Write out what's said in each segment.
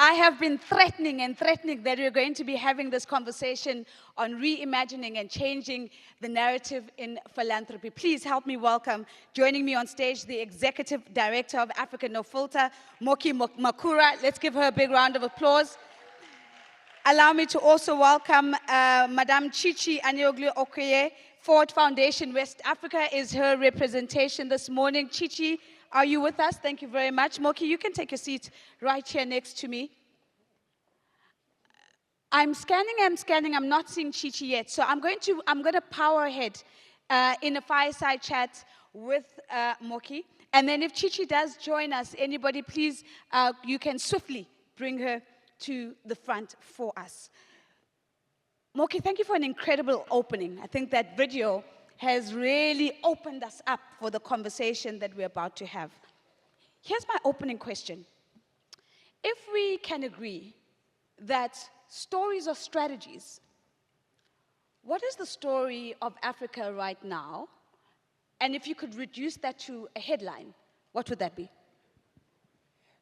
I have been threatening that we're going to be having this conversation on reimagining and changing the narrative in philanthropy. Please help me welcome, joining me on stage, the Executive Director of African No Filter, Moky Makura. Let's give her a big round of applause. Allow me to also welcome Madame ChiChi Aniagolu-Okoye. Ford Foundation West Africa is her representation this morning. ChiChi, are you with us? Thank you very much. Moky, you can take a seat right here next to me. I'm scanning, I'm not seeing ChiChi yet. So I'm going to power ahead in a fireside chat with Moky. And then if ChiChi does join us, anybody, please, you can swiftly bring her to the front for us. Moky, thank you for an incredible opening. I think that video has really opened us up for the conversation that we're about to have. Here's my opening question. If we can agree that stories are strategies, what is the story of Africa right now? And if you could reduce that to a headline, what would that be?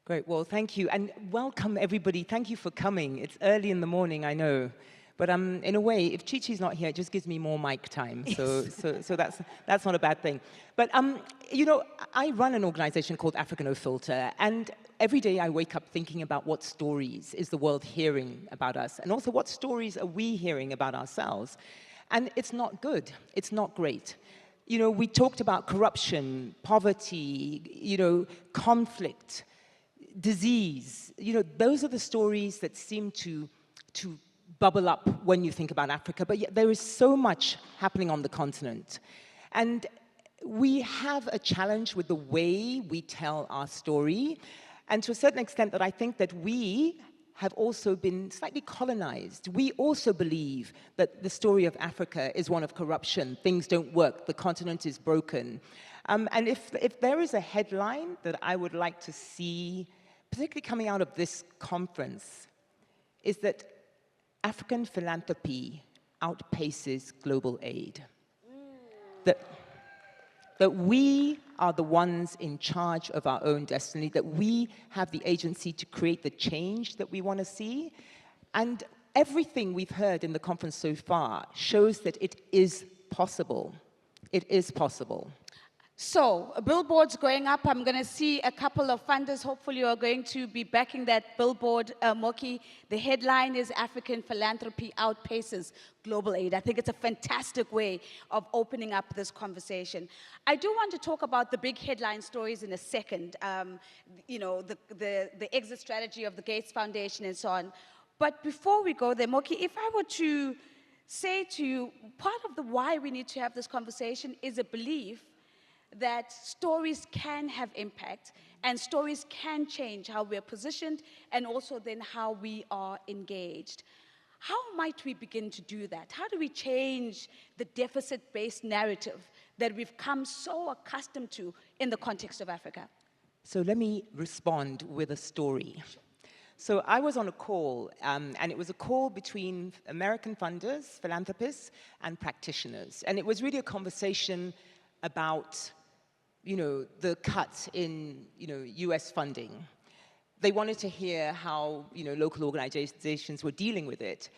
Great, well, thank you, and welcome everybody. Thank you for coming. It's early in the morning, I know. But in a way, if ChiChi's not here, it just gives me more mic time. So, so that's not a bad thing. But you know, I run an organization called African No Filter, and every day I wake up thinking about what stories is the world hearing about us, and also what stories are we hearing about ourselves. And it's not good. It's not great. You know, we talked about corruption, poverty, you know, conflict, disease. You know, those are the stories that seem to bubble up when you think about Africa, but yet there is so much happening on the continent. And we have a challenge with the way we tell our story, and to a certain extent that I think that we have also been slightly colonized. We also believe that the story of Africa is one of corruption. Things don't work, the continent is broken. And if there is a headline that I would like to see, particularly coming out of this conference, is that African philanthropy outpaces global aid. That we are the ones in charge of our own destiny, that we have the agency to create the change that we want to see. And everything we've heard in the conference so far shows that it is possible. It is possible. So, billboards going up. I'm going to see a couple of funders. Hopefully, you are going to be backing that billboard, Moky. The headline is African Philanthropy Outpaces Global Aid. I think it's a fantastic way of opening up this conversation. I do want to talk about the big headline stories in a second. You know, the exit strategy of the Gates Foundation and so on. But before we go there, Moky, if I were to say to you, part of the why we need to have this conversation is a belief that stories can have impact and stories can change how we're positioned and also then how we are engaged. How might we begin to do that? How do we change the deficit-based narrative that we've come so accustomed to in the context of Africa? So let me respond with a story. So I was on a call, and it was a call between American funders, philanthropists, and practitioners. And it was really a conversation about, you know, the cuts in, you know, US funding. They wanted to hear how, you know, local organizations were dealing with it.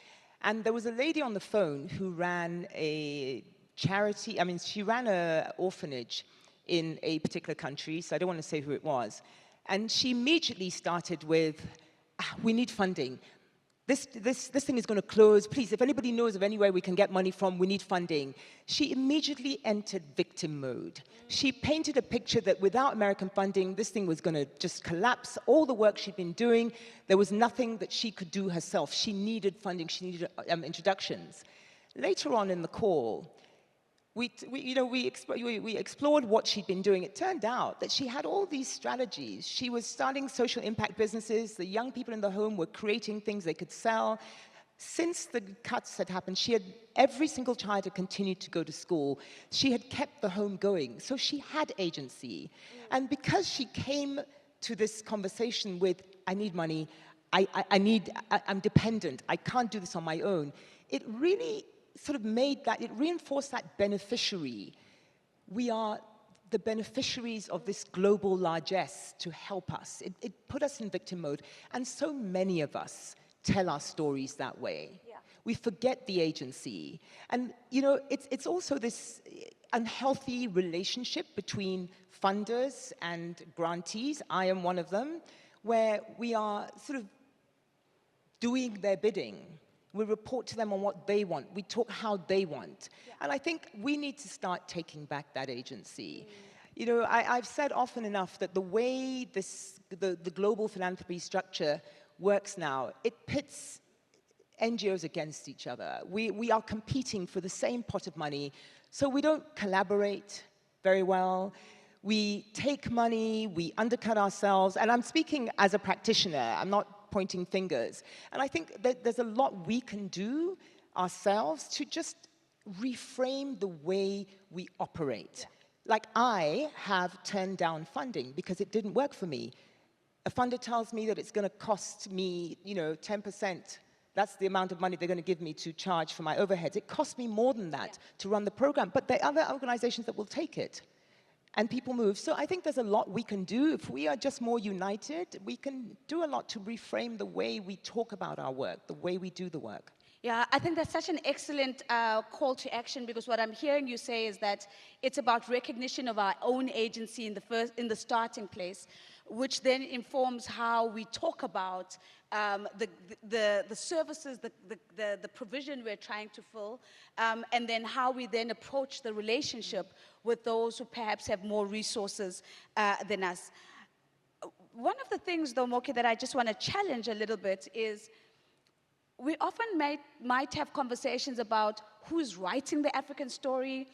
And there was a lady on the phone who ran a charity, I mean, she ran an orphanage in a particular country, so I don't want to say who it was. And she immediately started with, we need funding. This thing is going to close. Please, if anybody knows of anywhere we can get money from, we need funding. She immediately entered victim mode. She painted a picture that without American funding, this thing was going to just collapse. All the work she'd been doing, there was nothing that she could do herself. She needed funding. She needed introductions. Later on in the call, we explored what she'd been doing. It turned out that she had all these strategies. She was starting social impact businesses. The young people in the home were creating things they could sell. Since the cuts had happened, every single child had continued to go to school. She had kept the home going. So she had agency. And because she came to this conversation with, I need money, I'm dependent, I can't do this on my own, it really sort of made that, it reinforced that beneficiary. We are the beneficiaries of this global largesse to help us. It put us in victim mode. And so many of us tell our stories that way. Yeah. We forget the agency. And, you know, it's also this unhealthy relationship between funders and grantees. I am one of them, where we are sort of doing their bidding. We report to them on what they want. We talk how they want. Yeah. And I think we need to start taking back that agency. You know, I've said often enough that the way the global philanthropy structure works now, it pits NGOs against each other. We are competing for the same pot of money, so we don't collaborate very well. We take money, we undercut ourselves, and I'm speaking as a practitioner, I'm not pointing fingers. And I think that there's a lot we can do ourselves to just reframe the way we operate. Yeah. Like, I have turned down funding because it didn't work for me. A funder tells me that it's going to cost me, you know, 10%. That's the amount of money they're going to give me to charge for my overheads. It costs me more than that to run the program, but there are other organizations that will take it. And people move. So I think there's a lot we can do. If we are just more united, we can do a lot to reframe the way we talk about our work, the way we do the work. Yeah, I think that's such an excellent call to action, because what I'm hearing you say is that it's about recognition of our own agency in the starting place, which then informs how we talk about the services, the provision we're trying to fill, and then how we then approach the relationship with those who perhaps have more resources than us. One of the things, though, Moky, that I just want to challenge a little bit is we often might have conversations about who's writing the African story.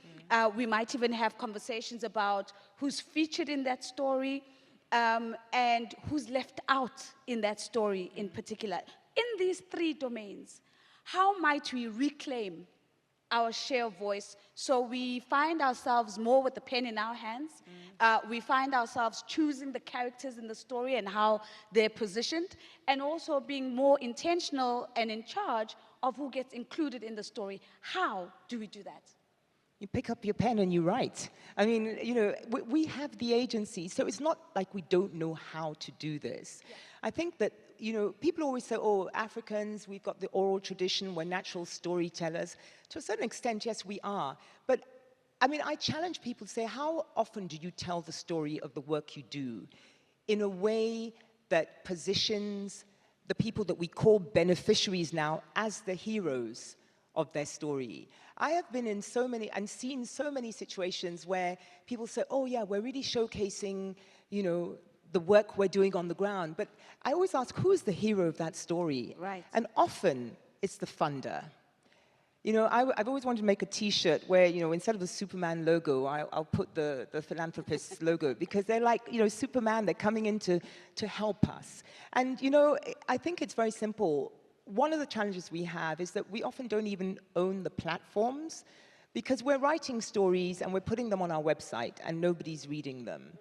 We might even have conversations about who's featured in that story, and who's left out in that story in particular. In these three domains, how might we reclaim our share of voice so we find ourselves more with the pen in our hands? We find ourselves choosing the characters in the story and how they're positioned, and also being more intentional and in charge of who gets included in the story. How do we do that? You pick up your pen and you write. I mean, you know, we have the agency, so it's not like we don't know how to do this. Yeah. I think that, you know, people always say, oh, Africans, we've got the oral tradition, we're natural storytellers. To a certain extent, yes, we are. But, I mean, I challenge people to say, how often do you tell the story of the work you do in a way that positions the people that we call beneficiaries now as the heroes of their story? I have been in so many and seen so many situations where people say, oh yeah, we're really showcasing, you know, the work we're doing on the ground. But I always ask, who is the hero of that story? Right. And often it's the funder. You know, I've always wanted to make a T-shirt where, you know, instead of the Superman logo, I'll put the philanthropist logo, because they're like, you know, Superman, they're coming in to help us. And, you know, I think it's very simple. One of the challenges we have is that we often don't even own the platforms, because we're writing stories and we're putting them on our website and nobody's reading them.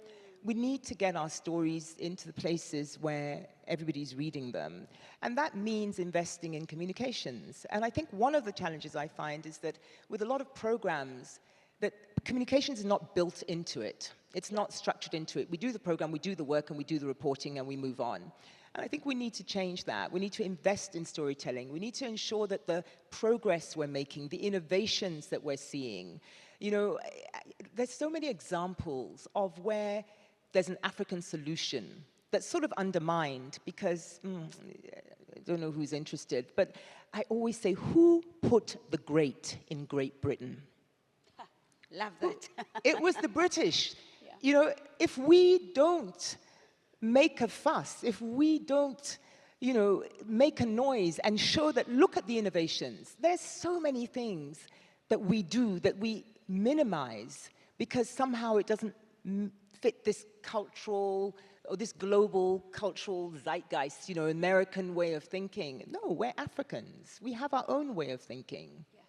We need to get our stories into the places where everybody's reading them. And that means investing in communications. And I think one of the challenges I find is that with a lot of programs, that communications is not built into it. It's not structured into it. We do the program, we do the work, and we do the reporting, and we move on. And I think we need to change that. We need to invest in storytelling. We need to ensure that the progress we're making, the innovations that we're seeing, you know, there's so many examples of where there's an African solution that's sort of undermined because, I don't know who's interested, but I always say, who put the great in Great Britain? Love that. It was the British. Yeah. You know, if we don't make a fuss, if we don't, you know, make a noise and show that, look at the innovations, there's so many things that we do that we minimize because somehow it doesn't fit this cultural or this global cultural zeitgeist, you know, American way of thinking. No, we're Africans. We have our own way of thinking. Yeah.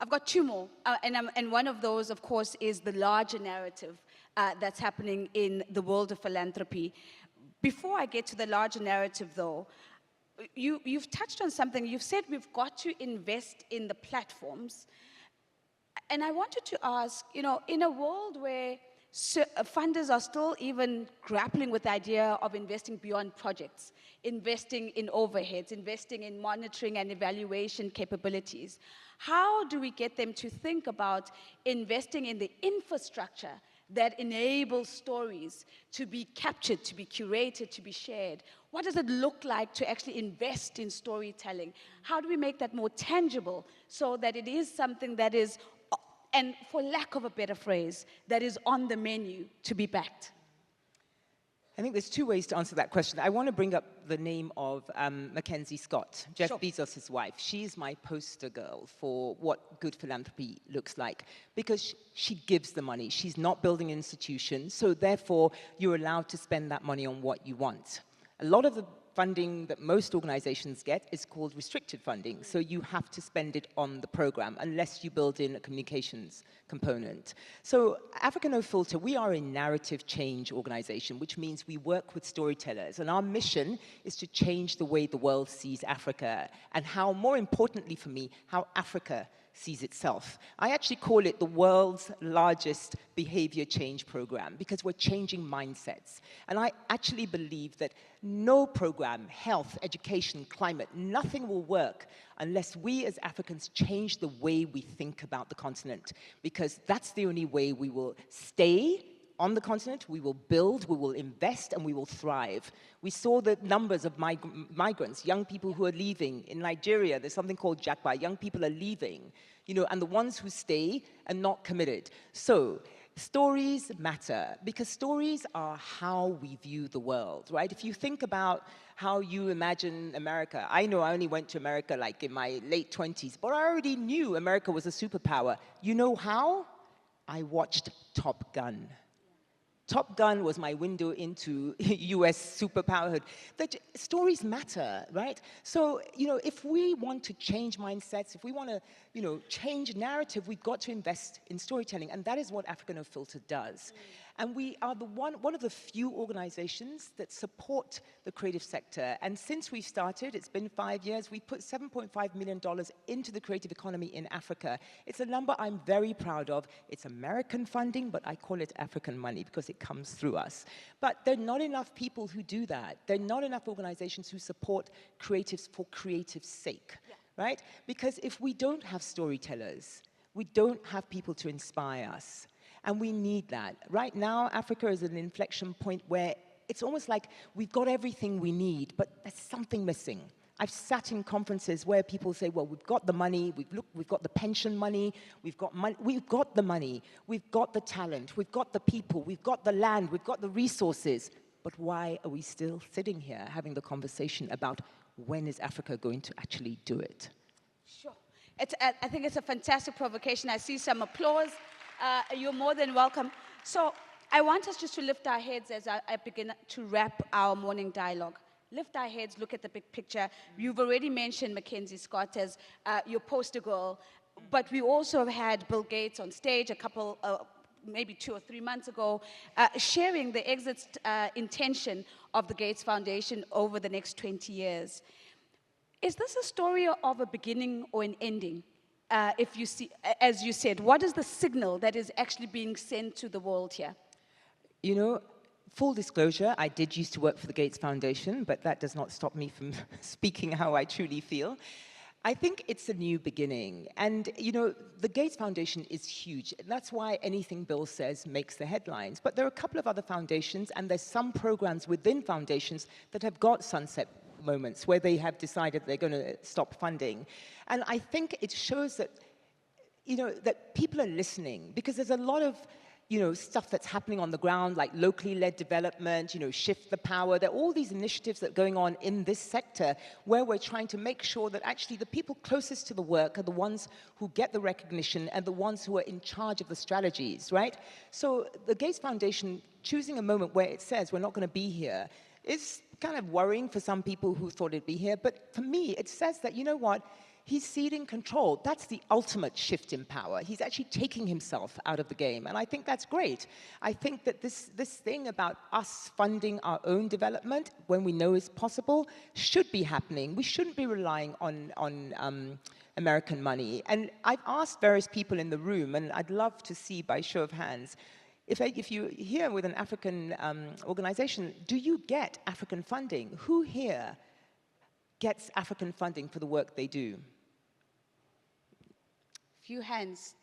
I've got two more, and one of those, of course, is the larger narrative that's happening in the world of philanthropy. Before I get to the larger narrative, though, you've touched on something. You've said we've got to invest in the platforms. And I wanted to ask, you know, in a world where So, funders are still even grappling with the idea of investing beyond projects, investing in overheads, investing in monitoring and evaluation capabilities. How do we get them to think about investing in the infrastructure that enables stories to be captured, to be curated, to be shared? What does it look like to actually invest in storytelling? How do we make that more tangible so that it is something that is, and for lack of a better phrase, that is on the menu to be backed? I think there's two ways to answer that question. I want to bring up the name of Mackenzie Scott, Jeff Bezos' wife. She's my poster girl for what good philanthropy looks like, because she gives the money. She's not building an institution, so therefore you're allowed to spend that money on what you want. A lot of the funding that most organizations get is called restricted funding, so you have to spend it on the program unless you build in a communications component. So Africa No Filter, we are a narrative change organization, which means we work with storytellers, and our mission is to change the way the world sees Africa, and how, more importantly for me, how Africa sees itself. I actually call it the world's largest behavior change program, because we're changing mindsets. And I actually believe that no program, health, education, climate, nothing will work unless we as Africans change the way we think about the continent, because that's the only way we will stay on the continent, we will build, we will invest, and we will thrive. We saw the numbers of migrants, young people who are leaving. In Nigeria, there's something called Japa. Young people are leaving, and the ones who stay are not committed. So stories matter, because stories are how we view the world, right? If you think about how you imagine America, I know I only went to America like in my late 20s, but I already knew America was a superpower. You know how? I watched Top Gun. Top Gun was my window into US superpowerhood. Stories matter, right? So, if we want to change mindsets, if we want to, change narrative, we've got to invest in storytelling, and that is what Africa No Filter does. And we are one of the few organizations that support the creative sector. And since we started, it's been 5 years, we put $7.5 million into the creative economy in Africa. It's a number I'm very proud of. It's American funding, but I call it African money because it comes through us. But there are not enough people who do that. There are not enough organizations who support creatives for creative's sake, right? Because if we don't have storytellers, we don't have people to inspire us. And we need that. Right now, Africa is at an inflection point where it's almost like we've got everything we need, but there's something missing. I've sat in conferences where people say, well, we've got the money, we've got the pension money, we've got the money, we've got the talent, we've got the people, we've got the land, we've got the resources. But why are we still sitting here having the conversation about when is Africa going to actually do it? Sure. I think it's a fantastic provocation. I see some applause. You're more than welcome. So I want us just to lift our heads as I begin to wrap our morning dialogue. Lift our heads, look at the big picture. You've already mentioned Mackenzie Scott as your poster girl, but we also have had Bill Gates on stage a couple, maybe 2 or 3 months ago, sharing the exit intention of the Gates Foundation over the next 20 years. Is this a story of a beginning or an ending? If you see, as you said, what is the signal that is actually being sent to the world here? Full disclosure, I did used to work for the Gates Foundation, but that does not stop me from speaking how I truly feel. I think it's a new beginning. And, the Gates Foundation is huge. That's why anything Bill says makes the headlines. But there are a couple of other foundations, and there's some programs within foundations that have got sunset moments where they have decided they're going to stop funding. And I think it shows that, that people are listening, because there's a lot of, stuff that's happening on the ground, like locally led development, shift the power. There are all these initiatives that are going on in this sector where we're trying to make sure that actually the people closest to the work are the ones who get the recognition and the ones who are in charge of the strategies, right? So the Gates Foundation choosing a moment where it says we're not going to be here is kind of worrying for some people who thought it'd be here. But for me, it says that, he's ceding control. That's the ultimate shift in power. He's actually taking himself out of the game. And I think that's great. I think that this thing about us funding our own development when we know it's possible should be happening. We shouldn't be relying on American money. And I've asked various people in the room, and I'd love to see by show of hands, if you're here with an African organization, do you get African funding? Who here gets African funding for the work they do? Few hands.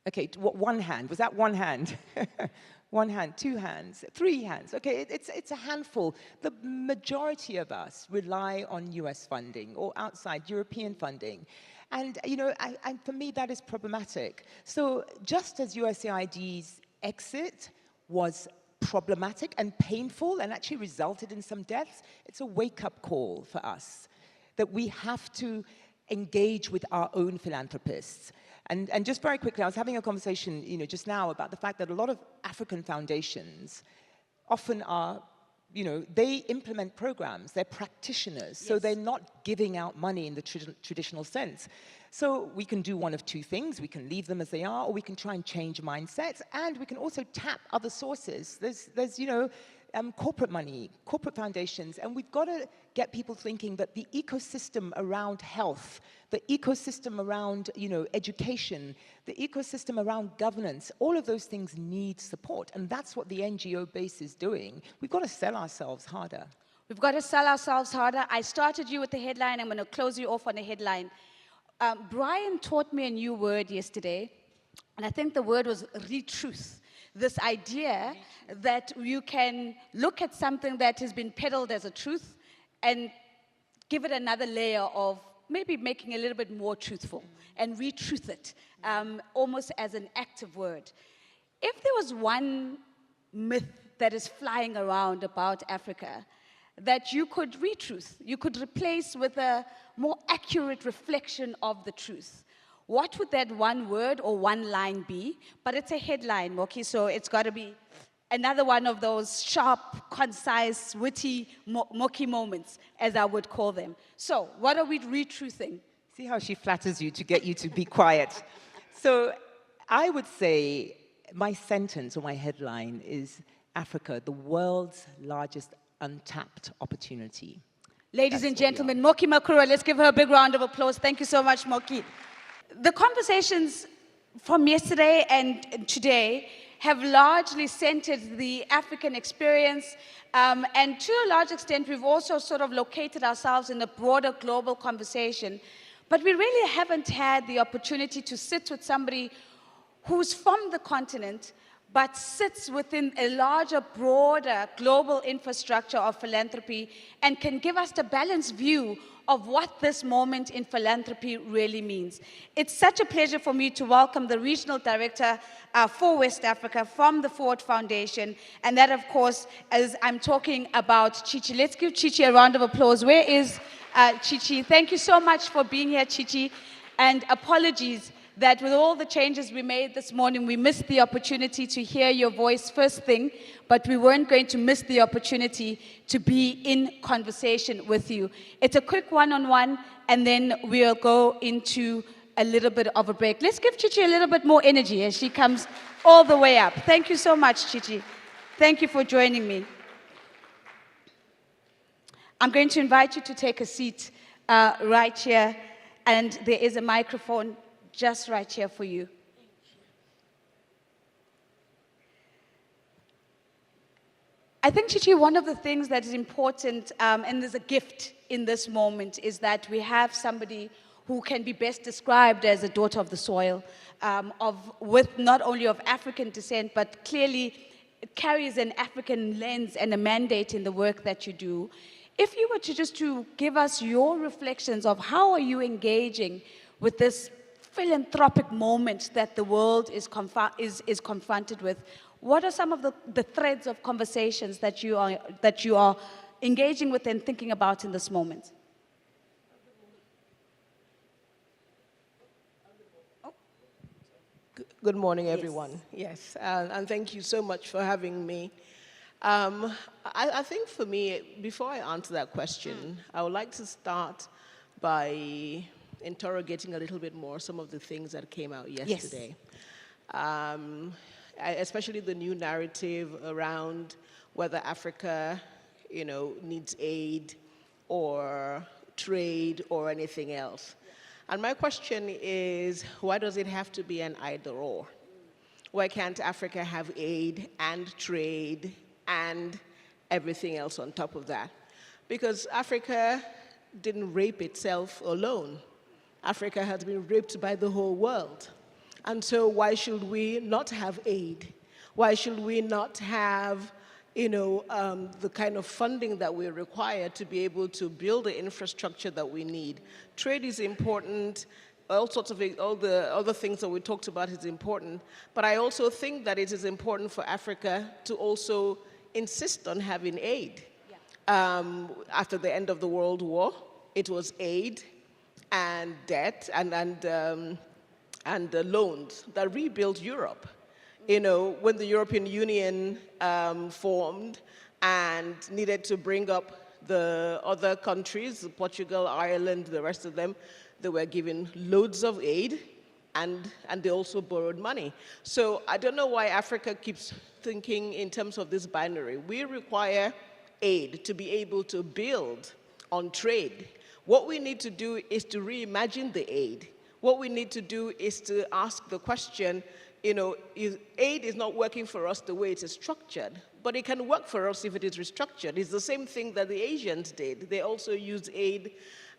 Okay, one hand. Was that one hand? One hand, two hands, three hands. Okay, it's a handful. The majority of us rely on US funding or outside European funding. And, you know, for me, that is problematic. So just as USAID's exit was problematic and painful and actually resulted in some deaths, it's a wake-up call for us that we have to engage with our own philanthropists. And just very quickly, I was having a conversation, you know, just now about the fact that a lot of African foundations often are, you know, they implement programs, they're practitioners, so they're not giving out money in the traditional sense. So we can do one of two things. We can leave them as they are, or we can try and change mindsets, and we can also tap other sources. There's you know, corporate money, corporate foundations, and we've got to get people thinking that the ecosystem around health, the ecosystem around, you know, education, the ecosystem around governance, all of those things need support, and that's what the NGO base is doing. We've got to sell ourselves harder. We've got to sell ourselves harder. I started you with the headline. I'm going to close you off on a headline. Brian taught me a new word yesterday, and I think the word was retruth. This idea that you can look at something that has been peddled as a truth and give it another layer of maybe making it a little bit more truthful and retruth it, almost as an active word. If there was one myth that is flying around about Africa that you could retruth, you could replace with a more accurate reflection of the truth, what would that one word or one line be? But it's a headline, Moky, so it's got to be another one of those sharp, concise, witty Moky moments, as I would call them. So what are we retruthing? See how she flatters you to get you to be quiet. So I would say my sentence or my headline is Africa, the world's largest untapped opportunity. Ladies and gentlemen, Moky Makura, let's give her a big round of applause. Thank you so much, Moky. The conversations from yesterday and today have largely centered the African experience, and to a large extent, we've also sort of located ourselves in a broader global conversation. But we really haven't had the opportunity to sit with somebody who's from the continent, but sits within a larger, broader global infrastructure of philanthropy and can give us the balanced view of what this moment in philanthropy really means. It's such a pleasure for me to welcome the Regional Director for West Africa from the Ford Foundation, and that, of course, as I'm talking about ChiChi. Let's give ChiChi a round of applause. Where is ChiChi? Thank you so much for being here, ChiChi, and apologies that with all the changes we made this morning, we missed the opportunity to hear your voice first thing, but we weren't going to miss the opportunity to be in conversation with you. It's a quick one-on-one, and then we'll go into a little bit of a break. Let's give ChiChi a little bit more energy as she comes all the way up. Thank you so much, ChiChi. Thank you for joining me. I'm going to invite you to take a seat right here, and there is a microphone just right here for you. I think, ChiChi, one of the things that is important, and there's a gift in this moment, is that we have somebody who can be best described as a daughter of the soil, with not only of African descent, but clearly carries an African lens and a mandate in the work that you do. If you were to just to give us your reflections of how are you engaging with this philanthropic moment that the world is confronted with, what are some of the threads of conversations that you are engaging with and thinking about in this moment? Good morning, everyone. Yes, and thank you so much for having me. I think for me, before I answer that question, I would like to start by interrogating a little bit more some of the things that came out yesterday. Yes. Especially the new narrative around whether Africa, needs aid or trade or anything else. And my question is, why does it have to be an either or? why can't Africa have aid and trade and everything else on top of that? Because Africa didn't rape itself alone. Africa has been raped by the whole world. And so why should we not have aid? Why should we not have the kind of funding that we require to be able to build the infrastructure that we need? Trade is important. All the other things that we talked about is important. But I also think that it is important for Africa to also insist on having aid. Yeah. After the end of the World War, it was aid and debt and the loans that rebuilt Europe. When the European Union formed and needed to bring up the other countries, Portugal, Ireland, the rest of them, they were given loads of aid and they also borrowed money. So I don't know why Africa keeps thinking in terms of this binary. We require aid to be able to build on trade. What we need to do is to reimagine the aid. What we need to do is to ask the question, aid is not working for us the way it is structured, but it can work for us if it is restructured. It's the same thing that the Asians did. They also used aid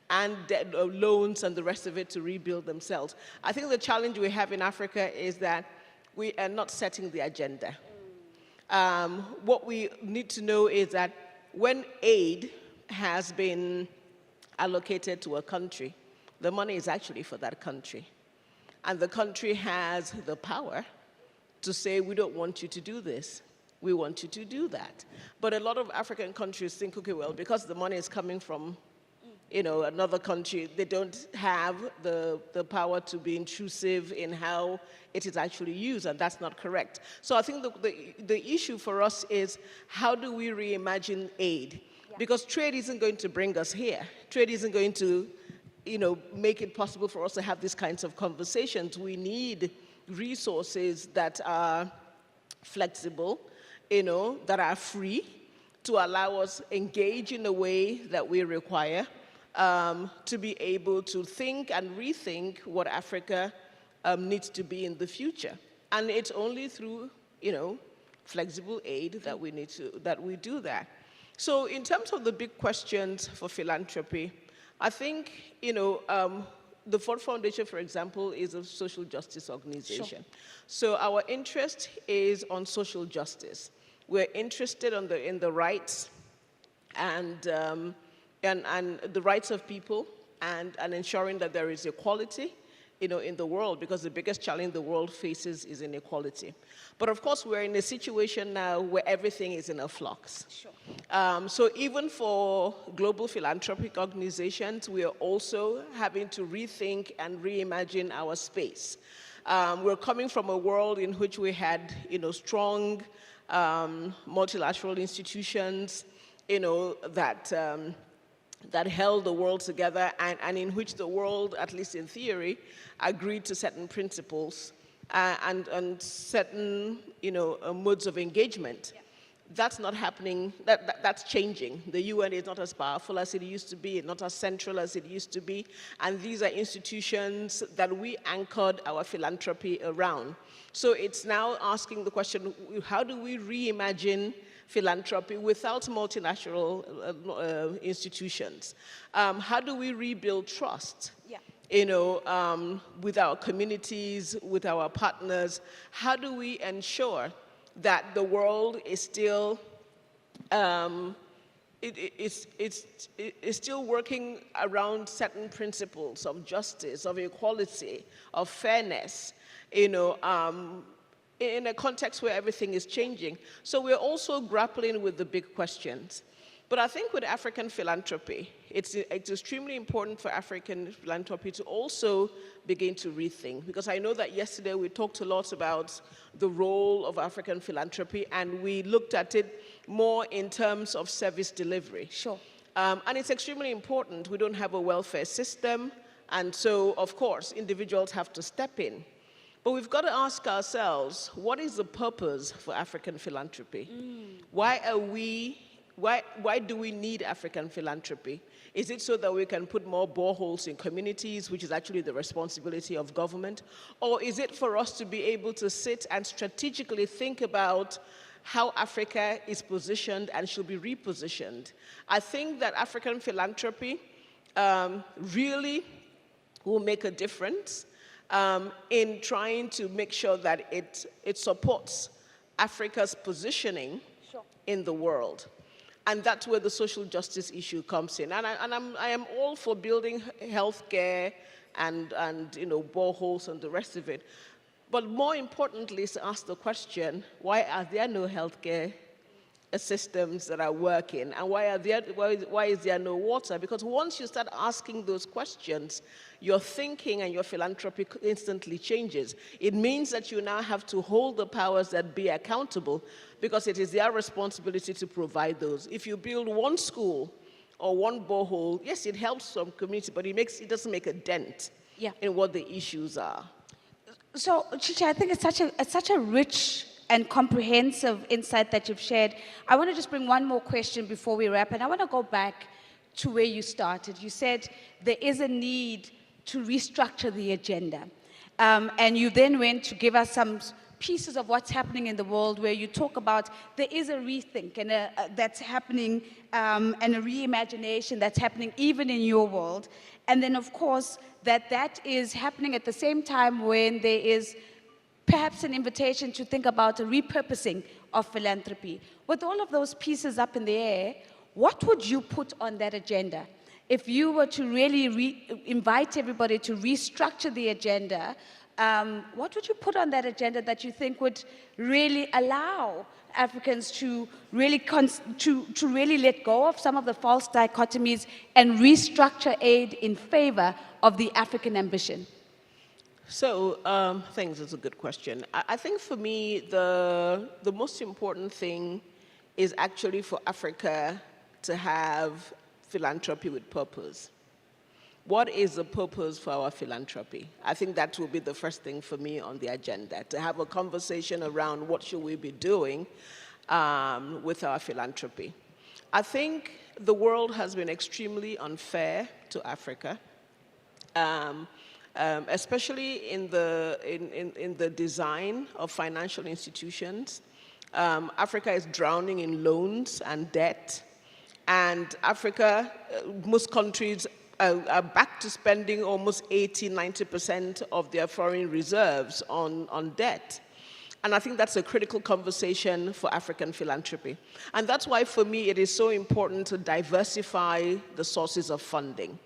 and loans and the rest of it to rebuild themselves. I think the challenge we have in Africa is that we are not setting the agenda. What we need to know is that when aid has been allocated to a country, the money is actually for that country. And the country has the power to say, we don't want you to do this. We want you to do that. But a lot of African countries think, okay, well, because the money is coming from another country, they don't have the power to be intrusive in how it is actually used, and that's not correct. So I think the issue for us is, how do we reimagine aid? Yeah. Because trade isn't going to bring us here. Trade isn't going to make it possible for us to have these kinds of conversations. We need resources that are flexible, that are free, to allow us engage in a way that we require, to be able to think and rethink what Africa needs to be in the future. And it's only through, flexible aid that we do that. So in terms of the big questions for philanthropy, I think, the Ford Foundation, for example, is a social justice organization. Sure. So our interest is on social justice. We're interested in the rights and the rights of people and ensuring that there is equality, in the world, because the biggest challenge the world faces is inequality. But of course, we're in a situation now where everything is in a flux. Sure. So even for global philanthropic organizations, we are also having to rethink and reimagine our space. We're coming from a world in which we had, strong multilateral institutions, that held the world together and in which the world, at least in theory, agreed to certain principles and certain, modes of engagement. Yeah. That's not happening. That's changing. The UN is not as powerful as it used to be, not as central as it used to be, and these are institutions that we anchored our philanthropy around. So it's now asking the question, how do we reimagine philanthropy without multinational institutions? How do we rebuild trust? Yeah. With our communities, with our partners? How do we ensure that the world is still it's still working around certain principles of justice, of equality, of fairness, in a context where everything is changing? So we're also grappling with the big questions. But I think with African philanthropy, it's extremely important for African philanthropy to also begin to rethink. Because I know that yesterday we talked a lot about the role of African philanthropy, and we looked at it more in terms of service delivery. Sure. And it's extremely important. We don't have a welfare system, and so, of course, individuals have to step in. But we've got to ask ourselves, what is the purpose for African philanthropy? Why are we Why do we need African philanthropy? Is it so that we can put more boreholes in communities, which is actually the responsibility of government? Or is it for us to be able to sit and strategically think about how Africa is positioned and should be repositioned? I think that African philanthropy really will make a difference in trying to make sure that it supports Africa's positioning in the world. And that's where the social justice issue comes in. And I am all for building healthcare and boreholes and the rest of it. But more importantly is to ask the question, why are there no healthcare systems that are working? And why is there no water? Because once you start asking those questions, your thinking and your philanthropy instantly changes. It means that you now have to hold the powers that be accountable, because it is their responsibility to provide those. If you build one school or one borehole, yes, it helps some community, but it doesn't make a dent in what the issues are. So, ChiChi, I think it's such a rich and comprehensive insight that you've shared. I want to just bring one more question before we wrap, and I want to go back to where you started. You said there is a need to restructure the agenda. And you then went to give us some pieces of what's happening in the world, where you talk about there is a rethink and that's happening, and a reimagination that's happening even in your world. And then, of course, that is happening at the same time when there is perhaps an invitation to think about a repurposing of philanthropy. With all of those pieces up in the air, what would you put on that agenda? If you were to really invite everybody to restructure the agenda, what would you put on that agenda that you think would really allow Africans to really really let go of some of the false dichotomies and restructure aid in favor of the African ambition? So, thanks, that's a good question. I think for me, the most important thing is actually for Africa to have philanthropy with purpose. What is the purpose for our philanthropy? I think that will be the first thing for me on the agenda, to have a conversation around what should we be doing with our philanthropy. I think the world has been extremely unfair to Africa, especially in the design of financial institutions. Africa is drowning in loans and debt. And Africa, most countries are back to spending almost 80–90% of their foreign reserves on debt. And I think that's a critical conversation for African philanthropy. And that's why, for me, it is so important to diversify the sources of funding.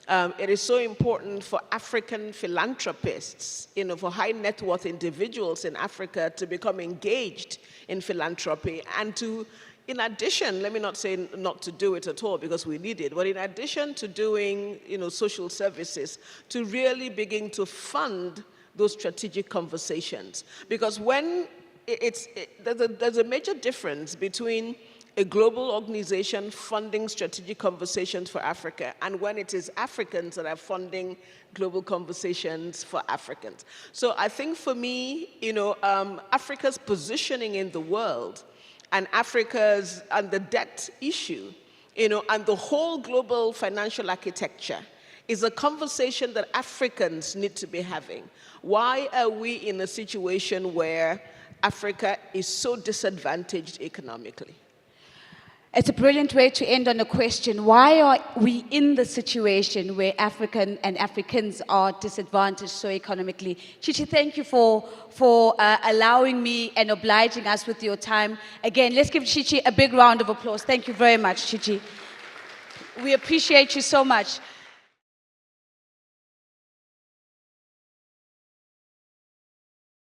It is so important for African philanthropists, for high net worth individuals in Africa to become engaged in philanthropy and to, in addition, let me not say not to do it at all because we need it, but in addition to doing social services, to really begin to fund those strategic conversations. Because when there's a major difference between a global organization funding strategic conversations for Africa and when it is Africans that are funding global conversations for Africans. So I think for me, Africa's positioning in the world and the debt issue, and the whole global financial architecture is a conversation that Africans need to be having. Why are we in a situation where Africa is so disadvantaged economically? It's a brilliant way to end on a question. Why are we in the situation where Africans are disadvantaged so economically? ChiChi, thank you for allowing me and obliging us with your time. Again, let's give ChiChi a big round of applause. Thank you very much, ChiChi. We appreciate you so much.